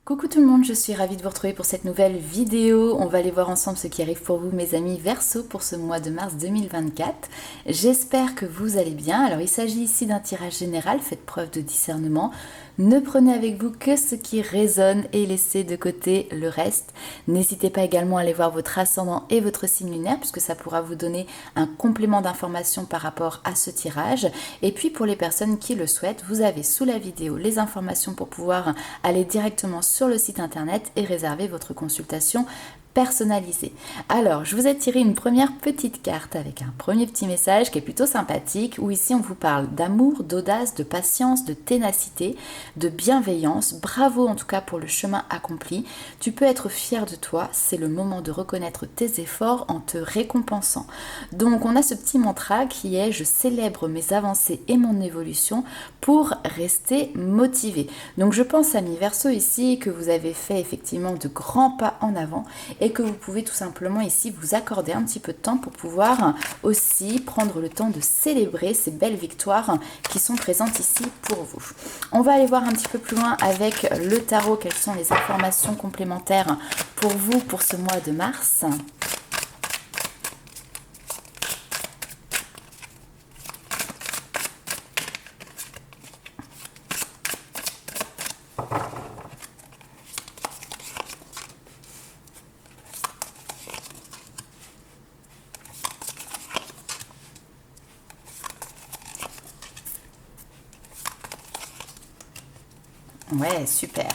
Coucou tout le monde, je suis ravie de vous retrouver pour cette nouvelle vidéo. On va aller voir ensemble ce qui arrive pour vous, mes amis Verseau, pour ce mois de mars 2024. J'espère que vous allez bien. Alors, il s'agit ici d'un tirage général, faites preuve de discernement. Ne prenez avec vous que ce qui résonne et laissez de côté le reste. N'hésitez pas également à aller voir votre ascendant et votre signe lunaire, puisque ça pourra vous donner un complément d'information par rapport à ce tirage. Et puis, pour les personnes qui le souhaitent, vous avez sous la vidéo les informations pour pouvoir aller directement sur le site internet et réserver votre consultation personnalisée. Alors, je vous ai tiré une première petite carte avec un premier petit message qui est plutôt sympathique, où ici on vous parle d'amour, d'audace, de patience, de ténacité, de bienveillance. Bravo en tout cas pour le chemin accompli. Tu peux être fier de toi, c'est le moment de reconnaître tes efforts en te récompensant. Donc on a ce petit mantra qui est « Je célèbre mes avancées et mon évolution pour rester motivé ». Donc je pense, amis Verseau, ici que vous avez fait effectivement de grands pas en avant et que vous pouvez tout simplement ici vous accorder un petit peu de temps pour pouvoir aussi prendre le temps de célébrer ces belles victoires qui sont présentes ici pour vous. On va aller voir un petit peu plus loin avec le tarot, quelles sont les informations complémentaires pour vous pour ce mois de mars. Ouais, super.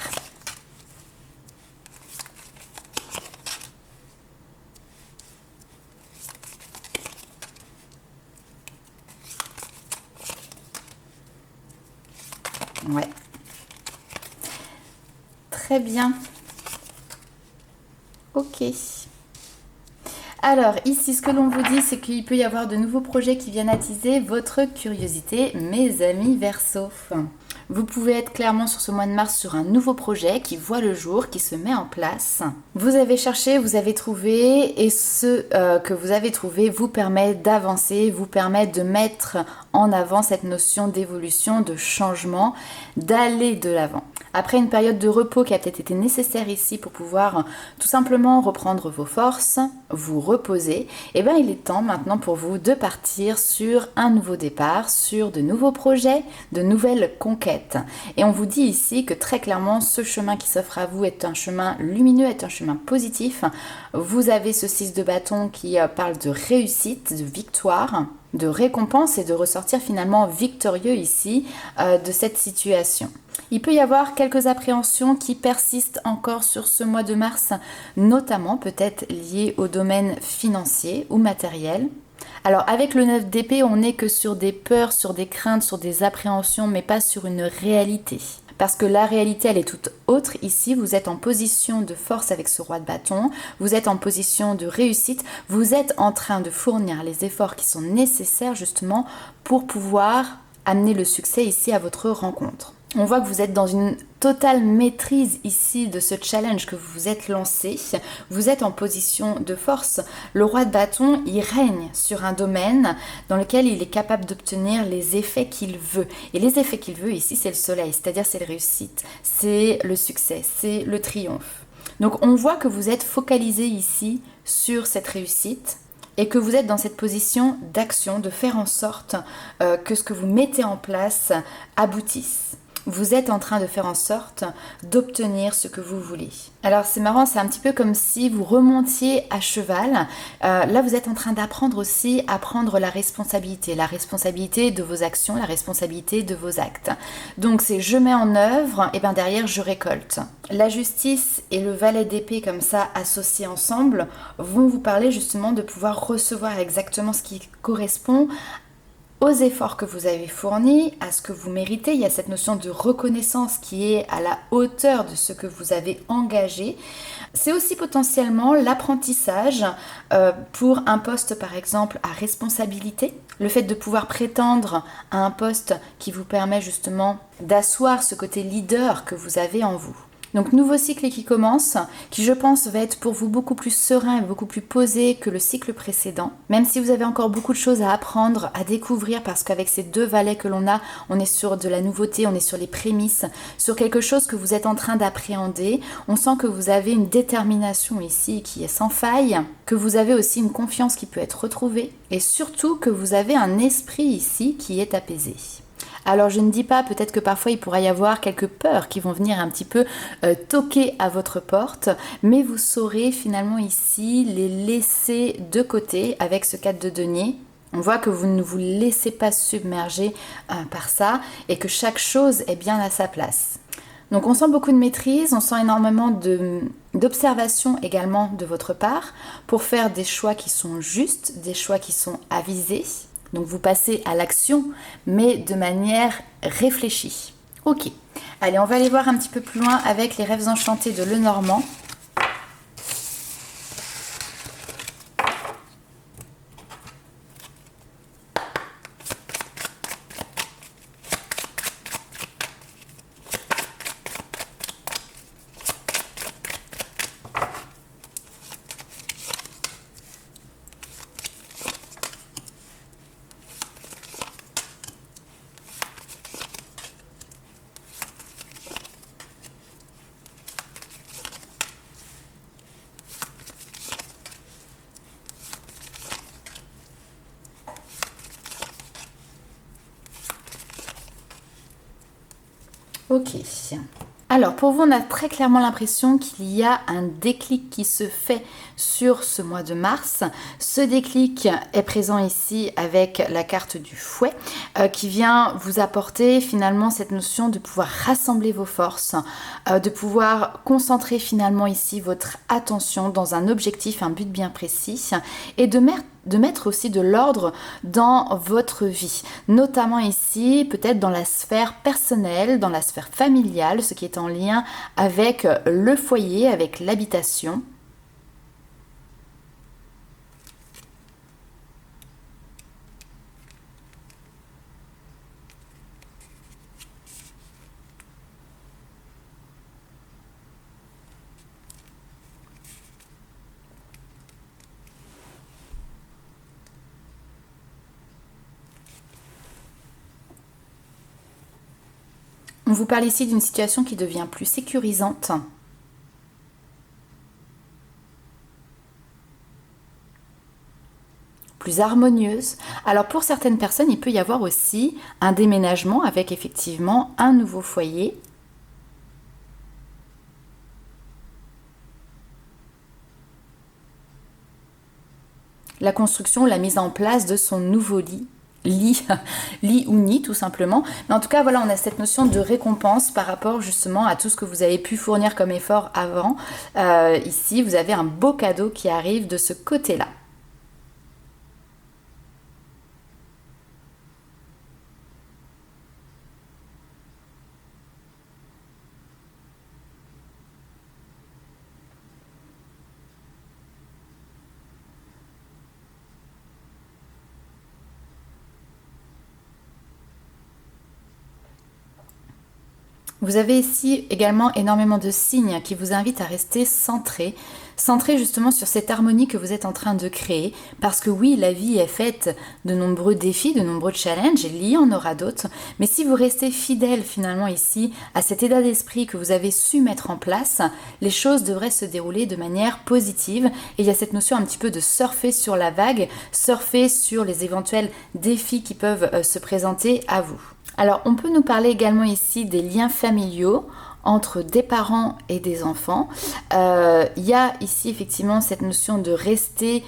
Ouais. Très bien. Ok. Alors, ici, ce que l'on vous dit, c'est qu'il peut y avoir de nouveaux projets qui viennent attiser votre curiosité, mes amis Verseau. Vous pouvez être clairement sur ce mois de mars sur un nouveau projet qui voit le jour, qui se met en place. Vous avez cherché, vous avez trouvé, et ce que vous avez trouvé vous permet d'avancer, vous permet de mettre en avant cette notion d'évolution, de changement, d'aller de l'avant. Après une période de repos qui a peut-être été nécessaire ici pour pouvoir tout simplement reprendre vos forces, vous reposer, et bien il est temps maintenant pour vous de partir sur un nouveau départ, sur de nouveaux projets, de nouvelles conquêtes. Et on vous dit ici que très clairement ce chemin qui s'offre à vous est un chemin lumineux, est un chemin positif. Vous avez ce 6 de bâton qui parle de réussite, de victoire, de récompense et de ressortir finalement victorieux ici de cette situation. Il peut y avoir quelques appréhensions qui persistent encore sur ce mois de mars, notamment peut-être liées au domaine financier ou matériel. Alors avec le 9 d'épée, on n'est que sur des peurs, sur des craintes, sur des appréhensions, mais pas sur une réalité. Parce que la réalité, elle est toute autre. Ici, vous êtes en position de force avec ce roi de bâton, vous êtes en position de réussite, vous êtes en train de fournir les efforts qui sont nécessaires justement pour pouvoir amener le succès ici à votre rencontre. On voit que vous êtes dans une totale maîtrise ici de ce challenge que vous vous êtes lancé. Vous êtes en position de force. Le roi de bâton, il règne sur un domaine dans lequel il est capable d'obtenir les effets qu'il veut. Et les effets qu'il veut ici, c'est le soleil, c'est-à-dire c'est la réussite, c'est le succès, c'est le triomphe. Donc on voit que vous êtes focalisé ici sur cette réussite et que vous êtes dans cette position d'action, de faire en sorte que ce que vous mettez en place aboutisse. Vous êtes en train de faire en sorte d'obtenir ce que vous voulez. Alors c'est marrant, c'est un petit peu comme si vous remontiez à cheval. Là vous êtes en train d'apprendre aussi à prendre la responsabilité de vos actions, la responsabilité de vos actes. Donc c'est je mets en œuvre et bien derrière je récolte. La justice et le valet d'épée comme ça associés ensemble vont vous parler justement de pouvoir recevoir exactement ce qui correspond aux efforts que vous avez fournis, à ce que vous méritez. Il y a cette notion de reconnaissance qui est à la hauteur de ce que vous avez engagé. C'est aussi potentiellement l'apprentissage pour un poste par exemple à responsabilité. Le fait de pouvoir prétendre à un poste qui vous permet justement d'asseoir ce côté leader que vous avez en vous. Donc nouveau cycle qui commence, qui je pense va être pour vous beaucoup plus serein et beaucoup plus posé que le cycle précédent. Même si vous avez encore beaucoup de choses à apprendre, à découvrir, parce qu'avec ces 2 valets que l'on a, on est sur de la nouveauté, on est sur les prémices, sur quelque chose que vous êtes en train d'appréhender. On sent que vous avez une détermination ici qui est sans faille, que vous avez aussi une confiance qui peut être retrouvée et surtout que vous avez un esprit ici qui est apaisé. Alors je ne dis pas, peut-être que parfois il pourra y avoir quelques peurs qui vont venir un petit peu toquer à votre porte, mais vous saurez finalement ici les laisser de côté avec ce 4 de denier. On voit que vous ne vous laissez pas submerger par ça et que chaque chose est bien à sa place. Donc on sent beaucoup de maîtrise, on sent énormément d'observation également de votre part pour faire des choix qui sont justes, des choix qui sont avisés. Donc vous passez à l'action, mais de manière réfléchie. Ok, allez, on va aller voir un petit peu plus loin avec les rêves enchantés de Lenormand. Ok. Alors pour vous, on a très clairement l'impression qu'il y a un déclic qui se fait sur ce mois de mars. Ce déclic est présent ici avec la carte du fouet qui vient vous apporter finalement cette notion de pouvoir rassembler vos forces, de pouvoir concentrer finalement ici votre attention dans un objectif, un but bien précis et de mettre aussi de l'ordre dans votre vie, notamment ici peut-être dans la sphère personnelle, dans la sphère familiale, ce qui est en lien avec le foyer, avec l'habitation. On vous parle ici d'une situation qui devient plus sécurisante. Plus harmonieuse. Alors pour certaines personnes, il peut y avoir aussi un déménagement avec effectivement un nouveau foyer. La construction, la mise en place de son nouveau lit ou nid tout simplement, mais en tout cas voilà, on a cette notion de récompense par rapport justement à tout ce que vous avez pu fournir comme effort avant. Ici vous avez un beau cadeau qui arrive de ce côté là. Vous avez ici également énormément de signes qui vous invitent à rester centré justement sur cette harmonie que vous êtes en train de créer, parce que oui, la vie est faite de nombreux défis, de nombreux challenges, et il y en aura d'autres, mais si vous restez fidèle finalement ici à cet état d'esprit que vous avez su mettre en place, les choses devraient se dérouler de manière positive, et il y a cette notion un petit peu de surfer sur la vague, surfer sur les éventuels défis qui peuvent se présenter à vous. Alors, on peut nous parler également ici des liens familiaux entre des parents et des enfants. Il y a ici effectivement cette notion de rester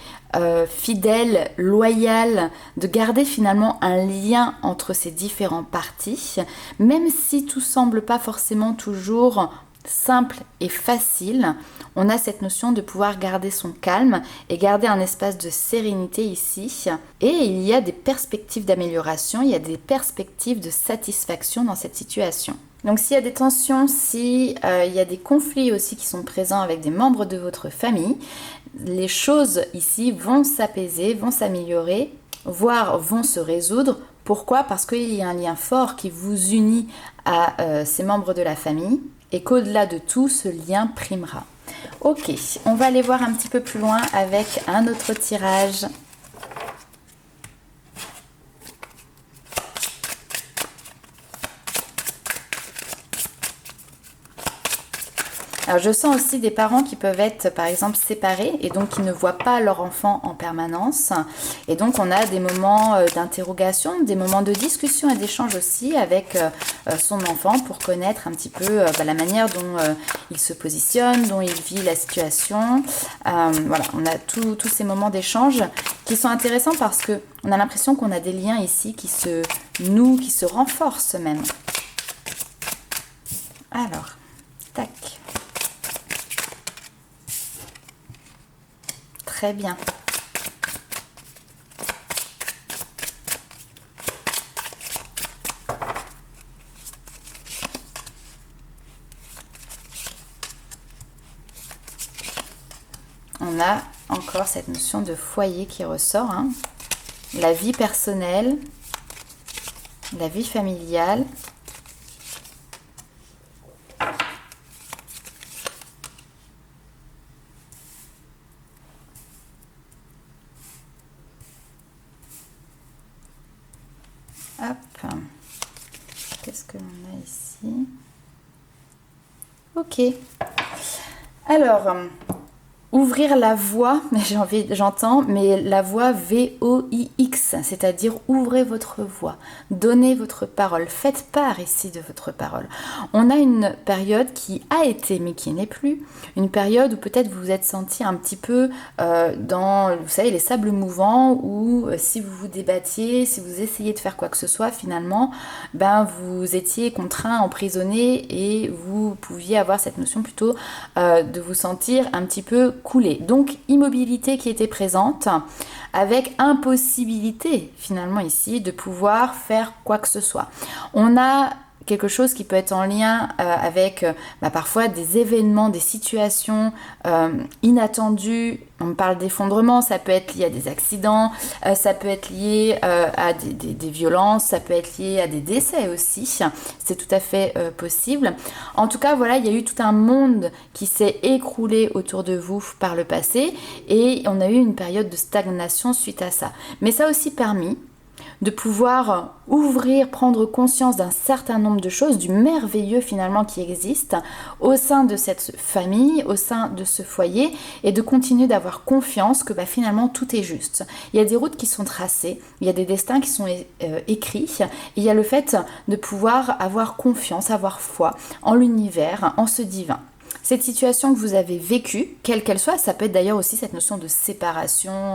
fidèle, loyal, de garder finalement un lien entre ces différentes parties, même si tout semble pas forcément toujours simple et facile. On a cette notion de pouvoir garder son calme et garder un espace de sérénité ici. Et il y a des perspectives d'amélioration, il y a des perspectives de satisfaction dans cette situation. Donc s'il y a des tensions, s'il y a des conflits aussi qui sont présents avec des membres de votre famille, les choses ici vont s'apaiser, vont s'améliorer, voire vont se résoudre. Pourquoi ? Parce qu'il y a un lien fort qui vous unit à ces membres de la famille. et qu'au-delà de tout, ce lien primera. Ok, on va aller voir un petit peu plus loin avec un autre tirage. Alors je sens aussi des parents qui peuvent être par exemple séparés et donc qui ne voient pas leur enfant en permanence. Et donc on a des moments d'interrogation, des moments de discussion et d'échange aussi avec son enfant pour connaître un petit peu la manière dont il se positionne, dont il vit la situation. Voilà, on a tous ces moments d'échange qui sont intéressants parce qu'on a l'impression qu'on a des liens ici qui se nouent, qui se renforcent même. Alors, tac. Très bien. On a encore cette notion de foyer qui ressort, hein. La vie personnelle, la vie familiale. Hop, qu'est-ce que l'on a ici? Ok. Alors, ouvrir la voie, j'entends, mais la voie V-O-I-X, c'est-à-dire ouvrez votre voix, donnez votre parole, faites part ici de votre parole. On a une période qui a été, mais qui n'est plus, une période où peut-être vous vous êtes senti un petit peu dans, vous savez, les sables mouvants, où si vous vous débattiez, si vous essayez de faire quoi que ce soit, finalement, ben vous étiez contraint, emprisonné, et vous pouviez avoir cette notion plutôt de vous sentir un petit peu coulé. Donc immobilité qui était présente avec impossibilité finalement ici de pouvoir faire quoi que ce soit. On a quelque chose qui peut être en lien avec parfois des événements, des situations inattendues. On parle d'effondrement, ça peut être lié à des accidents, ça peut être lié à des violences, ça peut être lié à des décès aussi. C'est tout à fait possible. En tout cas, voilà, il y a eu tout un monde qui s'est écroulé autour de vous par le passé et on a eu une période de stagnation suite à ça. Mais ça a aussi permis de pouvoir ouvrir, prendre conscience d'un certain nombre de choses, du merveilleux finalement qui existe au sein de cette famille, au sein de ce foyer, et de continuer d'avoir confiance que finalement tout est juste. Il y a des routes qui sont tracées, il y a des destins qui sont écrits, et il y a le fait de pouvoir avoir confiance, avoir foi en l'univers, en ce divin. Cette situation que vous avez vécue, quelle qu'elle soit, ça peut être d'ailleurs aussi cette notion de séparation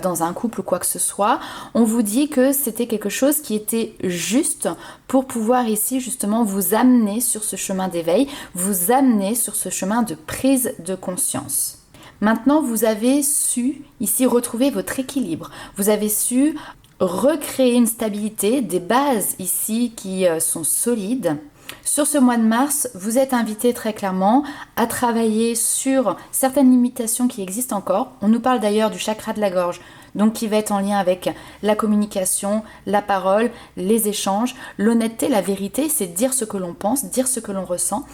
dans un couple ou quoi que ce soit, on vous dit que c'était quelque chose qui était juste pour pouvoir ici justement vous amener sur ce chemin d'éveil, vous amener sur ce chemin de prise de conscience. Maintenant, vous avez su ici retrouver votre équilibre, vous avez su recréer une stabilité, des bases ici qui sont solides. Sur ce mois de mars, vous êtes invité très clairement à travailler sur certaines limitations qui existent encore. On nous parle d'ailleurs du chakra de la gorge, donc qui va être en lien avec la communication, la parole, les échanges, l'honnêteté, la vérité, c'est dire ce que l'on pense, dire ce que l'on ressent.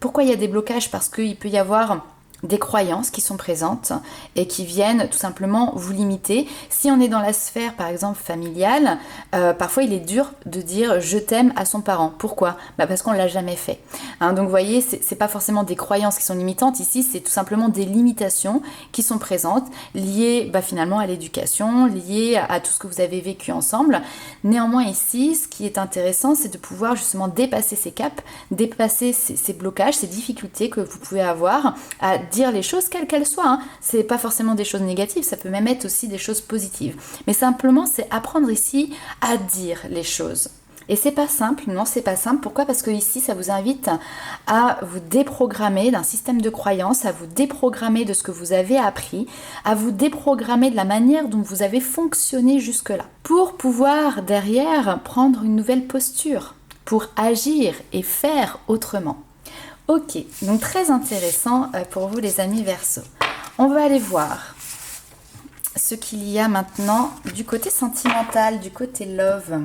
Pourquoi il y a des blocages? Parce qu'il peut y avoir des croyances qui sont présentes et qui viennent tout simplement vous limiter. Si on est dans la sphère par exemple familiale, parfois il est dur de dire je t'aime à son parent. Pourquoi? Parce qu'on ne l'a jamais fait. Donc vous voyez, c'est pas forcément des croyances qui sont limitantes ici, c'est tout simplement des limitations qui sont présentes, liées finalement à l'éducation, liées à tout ce que vous avez vécu ensemble. Néanmoins ici, ce qui est intéressant, c'est de pouvoir justement dépasser ces caps, dépasser ces blocages, ces difficultés que vous pouvez avoir à dire les choses quelles qu'elles soient. C'est pas forcément des choses négatives, ça peut même être aussi des choses positives. Mais simplement, c'est apprendre ici à dire les choses. Et c'est pas simple, non, c'est pas simple. Pourquoi? Parce que ici, ça vous invite à vous déprogrammer d'un système de croyances, à vous déprogrammer de ce que vous avez appris, à vous déprogrammer de la manière dont vous avez fonctionné jusque-là, pour pouvoir derrière prendre une nouvelle posture, pour agir et faire autrement. Ok, donc très intéressant pour vous les amis Verseau. On va aller voir ce qu'il y a maintenant du côté sentimental, du côté love.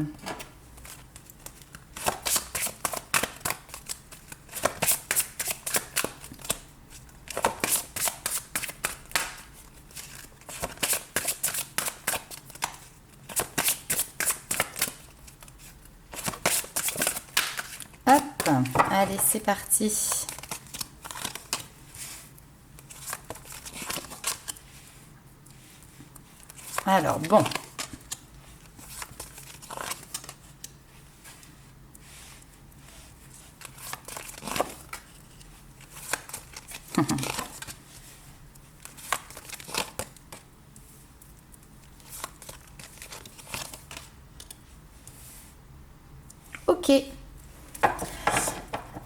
Allez, c'est parti. Alors, bon. Ok.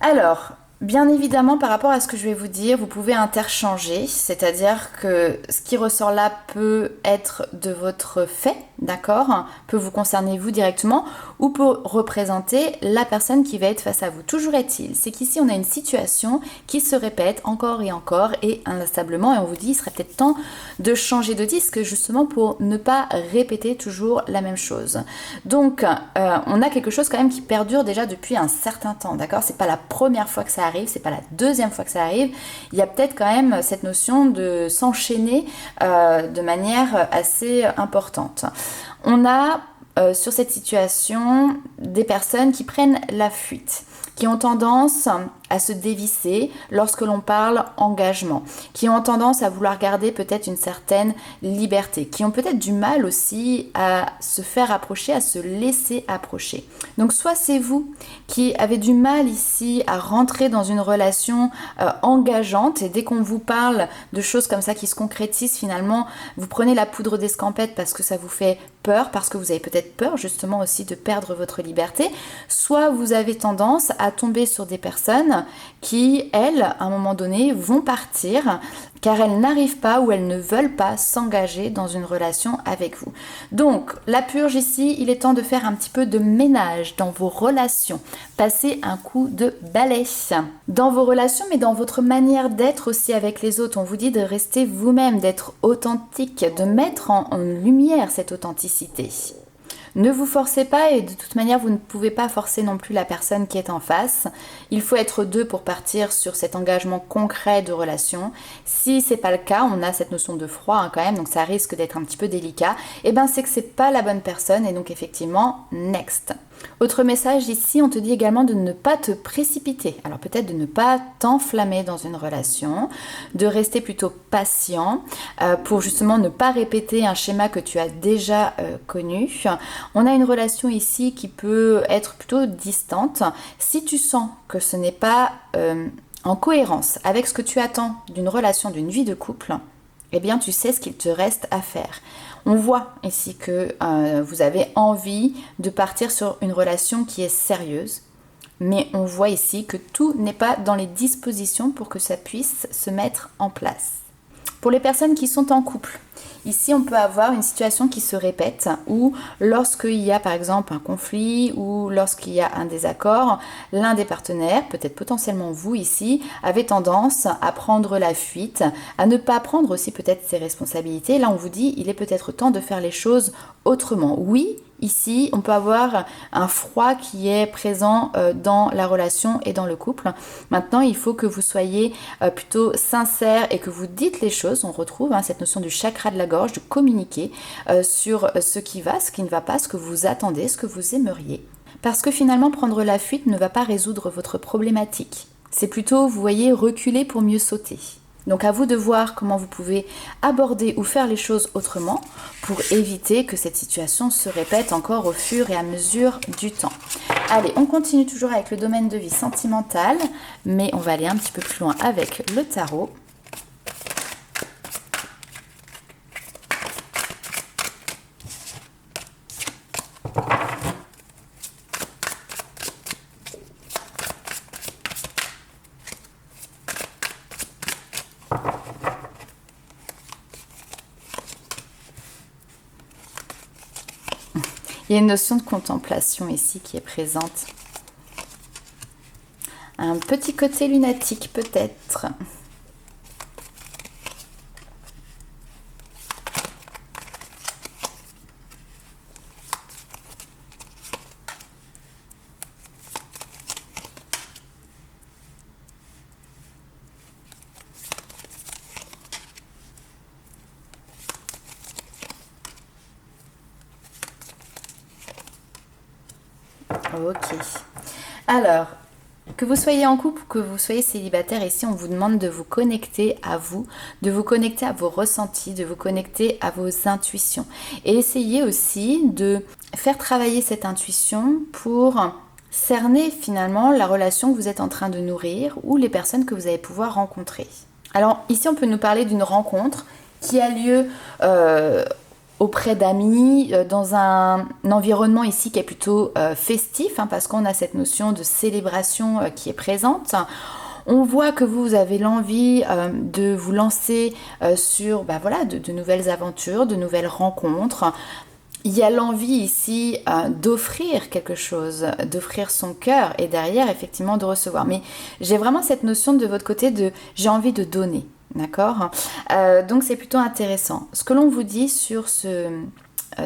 Alors, bien évidemment, par rapport à ce que je vais vous dire, vous pouvez interchanger, c'est-à-dire que ce qui ressort là peut être de votre fait, d'accord, peut vous concerner vous directement, ou peut représenter la personne qui va être face à vous. Toujours est-il, c'est qu'ici on a une situation qui se répète encore et inlassablement, et on vous dit il serait peut-être temps de changer de disque justement pour ne pas répéter toujours la même chose. Donc on a quelque chose quand même qui perdure déjà depuis un certain temps, d'accord, c'est pas la première fois que ça arrive, c'est pas la deuxième fois que ça arrive, il y a peut-être quand même cette notion de s'enchaîner de manière assez importante. On a sur cette situation des personnes qui prennent la fuite, qui ont tendance à se dévisser lorsque l'on parle engagement, qui ont tendance à vouloir garder peut-être une certaine liberté, qui ont peut-être du mal aussi à se faire approcher, à se laisser approcher. Donc soit c'est vous qui avez du mal ici à rentrer dans une relation engageante, et dès qu'on vous parle de choses comme ça qui se concrétisent, finalement vous prenez la poudre d'escampette parce que ça vous fait peur, parce que vous avez peut-être peur justement aussi de perdre votre liberté, soit vous avez tendance à tomber sur des personnes qui, elles, à un moment donné, vont partir car elles n'arrivent pas ou elles ne veulent pas s'engager dans une relation avec vous. Donc, la purge ici, il est temps de faire un petit peu de ménage dans vos relations. Passer un coup de balai dans vos relations, mais dans votre manière d'être aussi avec les autres. On vous dit de rester vous-même, d'être authentique, de mettre en lumière cette authenticité. Ne vous forcez pas, et de toute manière vous ne pouvez pas forcer non plus la personne qui est en face. Il faut être deux pour partir sur cet engagement concret de relation. Si c'est pas le cas, on a cette notion de froid quand même, donc ça risque d'être un petit peu délicat. Et ben c'est que c'est pas la bonne personne, et donc effectivement next. Autre message ici, on te dit également de ne pas te précipiter. Alors peut-être de ne pas t'enflammer dans une relation, de rester plutôt patient pour justement ne pas répéter un schéma que tu as déjà connu. On a une relation ici qui peut être plutôt distante. Si tu sens que ce n'est pas en cohérence avec ce que tu attends d'une relation, d'une vie de couple, eh bien tu sais ce qu'il te reste à faire. On voit ici que vous avez envie de partir sur une relation qui est sérieuse, mais on voit ici que tout n'est pas dans les dispositions pour que ça puisse se mettre en place. Pour les personnes qui sont en couple, ici on peut avoir une situation qui se répète où lorsqu'il y a par exemple un conflit ou lorsqu'il y a un désaccord, l'un des partenaires, peut-être potentiellement vous ici, avez tendance à prendre la fuite, à ne pas prendre aussi peut-être ses responsabilités. Là on vous dit il est peut-être temps de faire les choses autrement. Oui, ici, on peut avoir un froid qui est présent dans la relation et dans le couple. Maintenant, il faut que vous soyez plutôt sincère et que vous dites les choses. On retrouve cette notion du chakra de la gorge, de communiquer sur ce qui va, ce qui ne va pas, ce que vous attendez, ce que vous aimeriez. Parce que finalement, prendre la fuite ne va pas résoudre votre problématique. C'est plutôt, vous voyez, reculer pour mieux sauter. Donc à vous de voir comment vous pouvez aborder ou faire les choses autrement pour éviter que cette situation se répète encore au fur et à mesure du temps. Allez, on continue toujours avec le domaine de vie sentimental, mais on va aller un petit peu plus loin avec le tarot. Il y a une notion de contemplation ici qui est présente. Un petit côté lunatique peut-être. Ok. Alors, Que vous soyez en couple ou que vous soyez célibataire, ici on vous demande de vous connecter à vous, de vous connecter à vos ressentis, de vous connecter à vos intuitions. Et essayez aussi de faire travailler cette intuition pour cerner finalement la relation que vous êtes en train de nourrir ou les personnes que vous allez pouvoir rencontrer. Alors ici on peut nous parler d'une rencontre qui a lieu auprès d'amis, dans un environnement ici qui est plutôt festif, parce qu'on a cette notion de célébration qui est présente. On voit que vous avez l'envie de vous lancer sur de nouvelles aventures, de nouvelles rencontres. Il y a l'envie ici d'offrir quelque chose, d'offrir son cœur et derrière effectivement de recevoir. Mais j'ai vraiment cette notion de votre côté de j'ai envie de donner. D'accord, donc c'est plutôt intéressant. Ce que l'on vous dit sur ce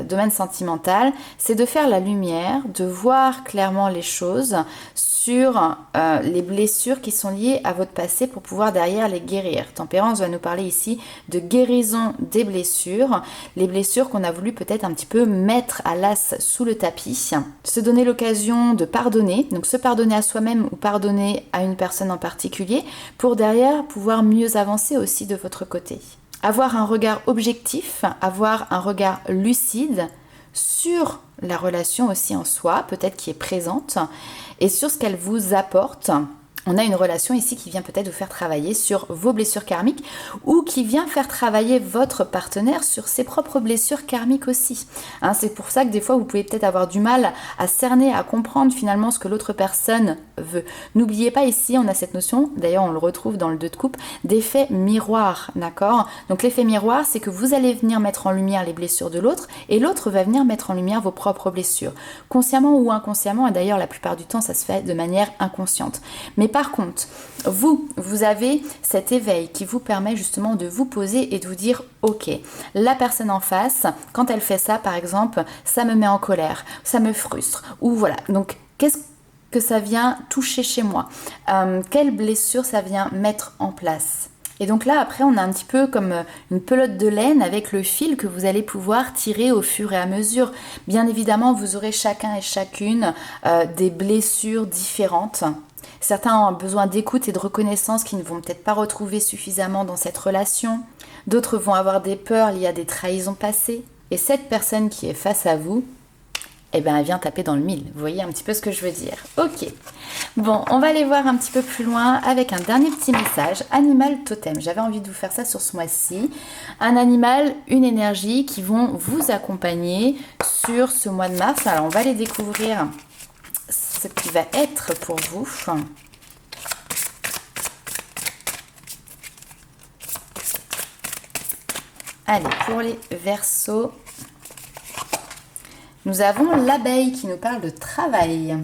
domaine sentimental, c'est de faire la lumière, de voir clairement les choses sur les blessures qui sont liées à votre passé pour pouvoir derrière les guérir. Tempérance va nous parler ici de guérison des blessures, les blessures qu'on a voulu peut-être un petit peu mettre à l'as sous le tapis, se donner l'occasion de pardonner, donc se pardonner à soi-même ou pardonner à une personne en particulier pour derrière pouvoir mieux avancer aussi de votre côté. Avoir un regard objectif, avoir un regard lucide sur la relation aussi en soi, peut-être qui est présente, et sur ce qu'elle vous apporte. On a une relation ici qui vient peut-être vous faire travailler sur vos blessures karmiques ou qui vient faire travailler votre partenaire sur ses propres blessures karmiques aussi. C'est pour ça que des fois vous pouvez peut-être avoir du mal à cerner, à comprendre finalement ce que l'autre personne veut. N'oubliez pas ici, on a cette notion, d'ailleurs on le retrouve dans le 2 de coupe, d'effet miroir, d'accord? Donc l'effet miroir, c'est que vous allez venir mettre en lumière les blessures de l'autre et l'autre va venir mettre en lumière vos propres blessures. Consciemment ou inconsciemment, et d'ailleurs la plupart du temps ça se fait de manière inconsciente. Mais par contre, vous avez cet éveil qui vous permet justement de vous poser et de vous dire ok, la personne en face, quand elle fait ça par exemple, ça me met en colère, ça me frustre, ou voilà, donc qu'est-ce que ça vient toucher chez moi, quelle blessure ça vient mettre en place. Et donc là, après, on a un petit peu comme une pelote de laine avec le fil que vous allez pouvoir tirer au fur et à mesure. Bien évidemment, vous aurez chacun et chacune des blessures différentes. Certains ont besoin d'écoute et de reconnaissance qu'ils ne vont peut-être pas retrouver suffisamment dans cette relation. D'autres vont avoir des peurs liées à des trahisons passées. Et cette personne qui est face à vous, elle vient taper dans le mille. Vous voyez un petit peu ce que je veux dire. Ok. Bon, on va aller voir un petit peu plus loin avec un dernier petit message. Animal totem. J'avais envie de vous faire ça sur ce mois-ci. Un animal, une énergie qui vont vous accompagner sur ce mois de mars. Alors, on va les découvrir ce qui va être pour vous. Allez, pour les Verseaux, nous avons l'abeille qui nous parle de travail.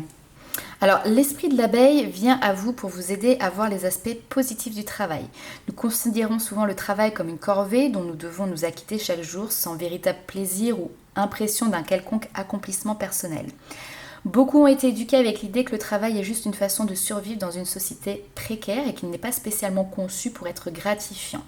Alors, l'esprit de l'abeille vient à vous pour vous aider à voir les aspects positifs du travail. Nous considérons souvent le travail comme une corvée dont nous devons nous acquitter chaque jour sans véritable plaisir ou impression d'un quelconque accomplissement personnel. Beaucoup ont été éduqués avec l'idée que le travail est juste une façon de survivre dans une société précaire et qu'il n'est pas spécialement conçu pour être gratifiant.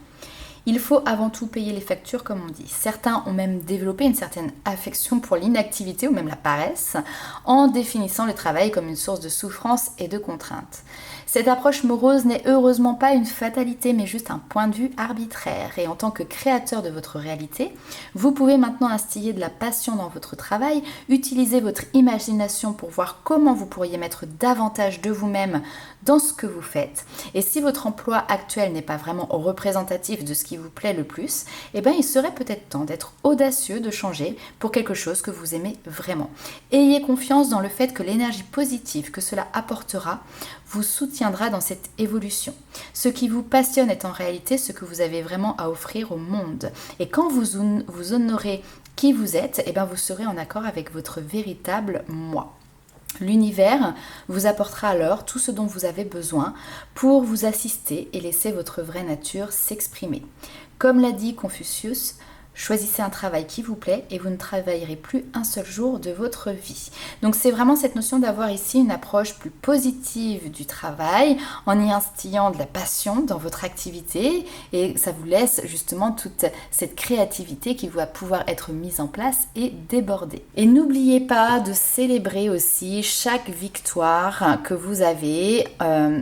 Il faut avant tout payer les factures, comme on dit. Certains ont même développé une certaine affection pour l'inactivité ou même la paresse, en définissant le travail comme une source de souffrance et de contrainte. Cette approche morose n'est heureusement pas une fatalité, mais juste un point de vue arbitraire. Et en tant que créateur de votre réalité, vous pouvez maintenant instiller de la passion dans votre travail, utiliser votre imagination pour voir comment vous pourriez mettre davantage de vous-même dans ce que vous faites. Et si votre emploi actuel n'est pas vraiment représentatif de ce qui vous plaît le plus, il serait peut-être temps d'être audacieux, de changer pour quelque chose que vous aimez vraiment. Ayez confiance dans le fait que l'énergie positive que cela apportera vous soutiendra dans cette évolution. Ce qui vous passionne est en réalité ce que vous avez vraiment à offrir au monde. Et quand vous honorez qui vous êtes, vous serez en accord avec votre véritable moi. L'univers vous apportera alors tout ce dont vous avez besoin pour vous assister et laisser votre vraie nature s'exprimer. Comme l'a dit Confucius, Choisissez un travail qui vous plaît et vous ne travaillerez plus un seul jour de votre vie. Donc c'est vraiment cette notion d'avoir ici une approche plus positive du travail en y instillant de la passion dans votre activité et ça vous laisse justement toute cette créativité qui va pouvoir être mise en place et déborder. Et n'oubliez pas de célébrer aussi chaque victoire que vous avez.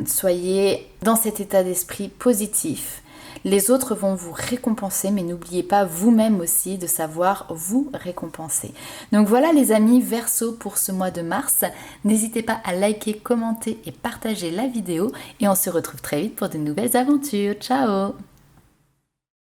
Soyez dans cet état d'esprit positif. Les autres vont vous récompenser, mais n'oubliez pas vous-même aussi de savoir vous récompenser. Donc voilà les amis Verseau pour ce mois de mars. N'hésitez pas à liker, commenter et partager la vidéo. Et on se retrouve très vite pour de nouvelles aventures. Ciao!